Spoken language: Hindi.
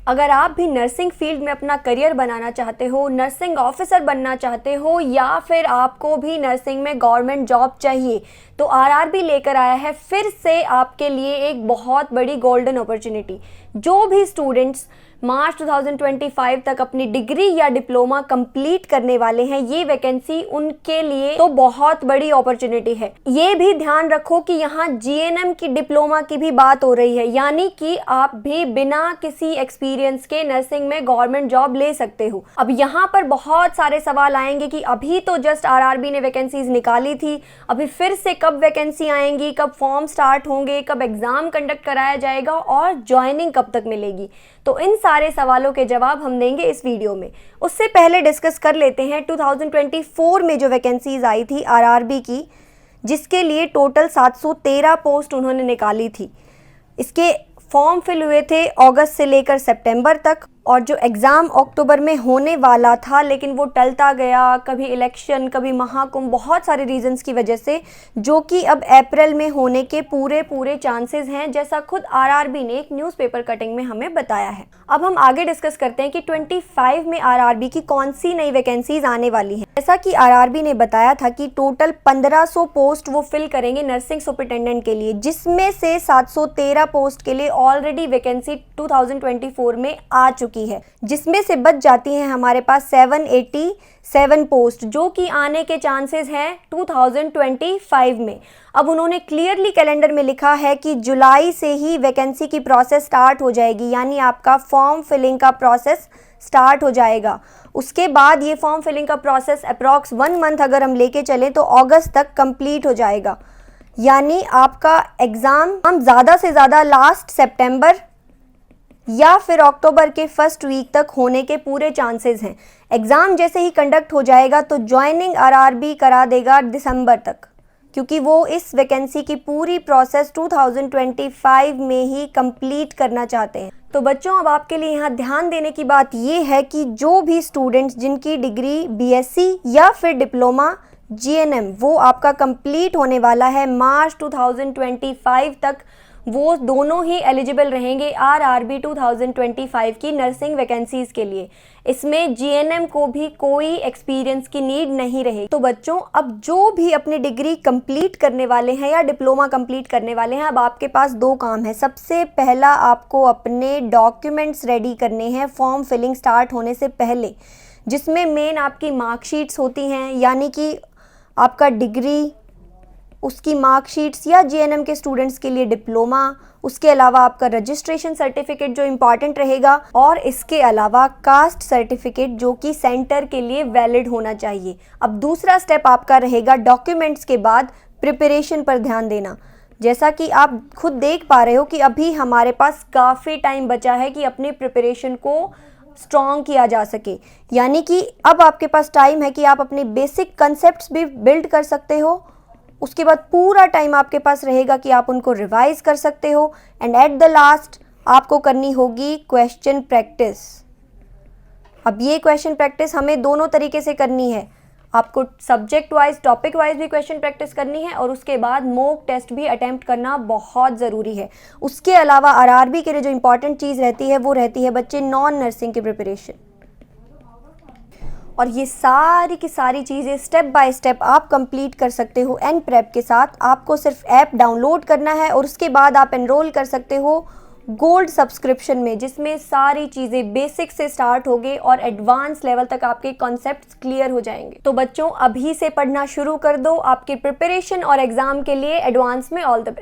अगर आप भी नर्सिंग फील्ड में अपना करियर बनाना चाहते हो, नर्सिंग ऑफिसर बनना चाहते हो या फिर आपको भी नर्सिंग में गवर्नमेंट जॉब चाहिए, तो आरआरबी लेकर आया है फिर से आपके लिए एक बहुत बड़ी गोल्डन अपॉर्चुनिटी। जो भी स्टूडेंट्स मार्च 2025 तक अपनी डिग्री या डिप्लोमा कंप्लीट करने वाले हैं, ये वैकेंसी उनके लिए तो बहुत बड़ी अपॉर्चुनिटी है। ये भी ध्यान रखो कि यहाँ जीएनएम की डिप्लोमा की भी बात हो रही है, यानी कि आप भी बिना किसी एक्सपीरियंस के नर्सिंग में गवर्नमेंट जॉब ले सकते हो। अब यहाँ पर बहुत सारे सवाल आएंगे कि अभी तो जस्ट आरआरबी ने वैकेंसीज निकाली थी, अभी फिर से कब वैकेंसी आएंगी, कब फॉर्म स्टार्ट होंगे, कब एग्जाम कंडक्ट कराया जाएगा और ज्वाइनिंग कब तक मिलेगी। तो इन सारे सवालों के जवाब हम देंगे इस वीडियो में। उससे पहले डिस्कस कर लेते हैं 2024 में जो वैकेंसीज आई थी आरआरबी की, जिसके लिए टोटल 713 पोस्ट उन्होंने निकाली थी। इसके फॉर्म फिल हुए थे अगस्त से लेकर सितंबर तक, और जो एग्ज़ाम अक्टूबर में होने वाला था लेकिन वो टलता गया, कभी इलेक्शन, कभी महाकुंभ, बहुत सारे रीजंस की वजह से, जो कि अब अप्रैल में होने के पूरे चांसेस हैं, जैसा खुद आरआरबी ने एक न्यूज़पेपर कटिंग में हमें बताया है। अब हम आगे डिस्कस करते हैं कि 25 में आरआरबी की कौन सी नई वैकेंसीज आने वाली हैं। जैसा कि आरआरबी ने बताया था कि टोटल 1500 पोस्ट वो फिल करेंगे नर्सिंग सुपरिटेंडेंट के लिए, जिसमें से 713 पोस्ट के लिए ऑलरेडी वैकेंसी 2024 में आ चुकी है, जिसमें से बच जाती हैं हमारे पास 787 पोस्ट, जो कि आने के चांसेस हैं 2025 में। अब उन्होंने क्लियरली कैलेंडर में लिखा है कि जुलाई से ही वैकेंसी की प्रोसेस स्टार्ट हो जाएगी, यानी आपका फॉर्म फिलिंग का प्रोसेस स्टार्ट हो जाएगा। उसके बाद ये फॉर्म फिलिंग का प्रोसेस अप्रॉक्स 1 मंथ अगर हम लेके चलें तो अगस्त तक कंप्लीट हो जाएगा, यानी आपका एग्ज़ाम हम ज़्यादा से ज़्यादा लास्ट सितंबर या फिर अक्टूबर के फर्स्ट वीक तक होने के पूरे चांसेस हैं। एग्ज़ाम जैसे ही कंडक्ट हो जाएगा तो ज्वाइनिंग आरआरबी करा देगा दिसंबर तक, क्योंकि वो इस वैकेंसी की पूरी प्रोसेस 2025 में ही कंप्लीट करना चाहते हैं। तो बच्चों, अब आपके लिए यहाँ ध्यान देने की बात ये है कि जो भी स्टूडेंट्स जिनकी डिग्री बीएससी या फिर डिप्लोमा जीएनएम वो आपका कंप्लीट होने वाला है मार्च 2025 तक, वो दोनों ही एलिजिबल रहेंगे आरआरबी 2025 की नर्सिंग वैकेंसीज के लिए। इसमें जीएनएम को भी कोई एक्सपीरियंस की नीड नहीं रहेगी। तो बच्चों, अब जो भी अपनी डिग्री कंप्लीट करने वाले हैं या डिप्लोमा कंप्लीट करने वाले हैं, अब आपके पास 2 काम है। सबसे पहला, आपको अपने डॉक्यूमेंट्स रेडी करने हैं फॉर्म फिलिंग स्टार्ट होने से पहले, जिसमें मेन आपकी मार्कशीट्स होती हैं, यानी कि आपका डिग्री, उसकी मार्कशीट्स या जीएनएम के स्टूडेंट्स के लिए डिप्लोमा, उसके अलावा आपका रजिस्ट्रेशन सर्टिफिकेट जो इम्पॉर्टेंट रहेगा, और इसके अलावा कास्ट सर्टिफिकेट जो कि सेंटर के लिए वैलिड होना चाहिए। अब दूसरा स्टेप आपका रहेगा डॉक्यूमेंट्स के बाद प्रिपरेशन पर ध्यान देना। जैसा कि आप खुद देख पा रहे हो कि अभी हमारे पास काफ़ी टाइम बचा है कि अपनी प्रिपरेशन को स्ट्रॉन्ग किया जा सके, यानी कि अब आपके पास टाइम है कि आप अपने बेसिक कंसेप्ट्स भी बिल्ड कर सकते हो। उसके बाद पूरा टाइम आपके पास रहेगा कि आप उनको रिवाइज कर सकते हो, एंड एट द लास्ट आपको करनी होगी क्वेश्चन प्रैक्टिस। अब ये क्वेश्चन प्रैक्टिस हमें दोनों तरीके से करनी है। आपको सब्जेक्ट वाइज, टॉपिक वाइज भी क्वेश्चन प्रैक्टिस करनी है, और उसके बाद मॉक टेस्ट भी अटेम्प्ट करना बहुत ज़रूरी है। उसके अलावा आरआरबी के लिए जो इंपॉर्टेंट चीज़ रहती है वो रहती है बच्चे नॉन नर्सिंग की प्रिपरेशन, और ये सारी की सारी चीज़ें स्टेप बाय स्टेप आप कंप्लीट कर सकते हो एन प्रेप के साथ। आपको सिर्फ ऐप डाउनलोड करना है और उसके बाद आप एनरोल कर सकते हो गोल्ड सब्सक्रिप्शन में, जिसमें सारी चीज़ें बेसिक से स्टार्ट होगी और एडवांस लेवल तक आपके कॉन्सेप्ट्स क्लियर हो जाएंगे। तो बच्चों, अभी से पढ़ना शुरू कर दो आपकी प्रिपरेशन और एग्ज़ाम के लिए। एडवांस में ऑल द बेस्ट।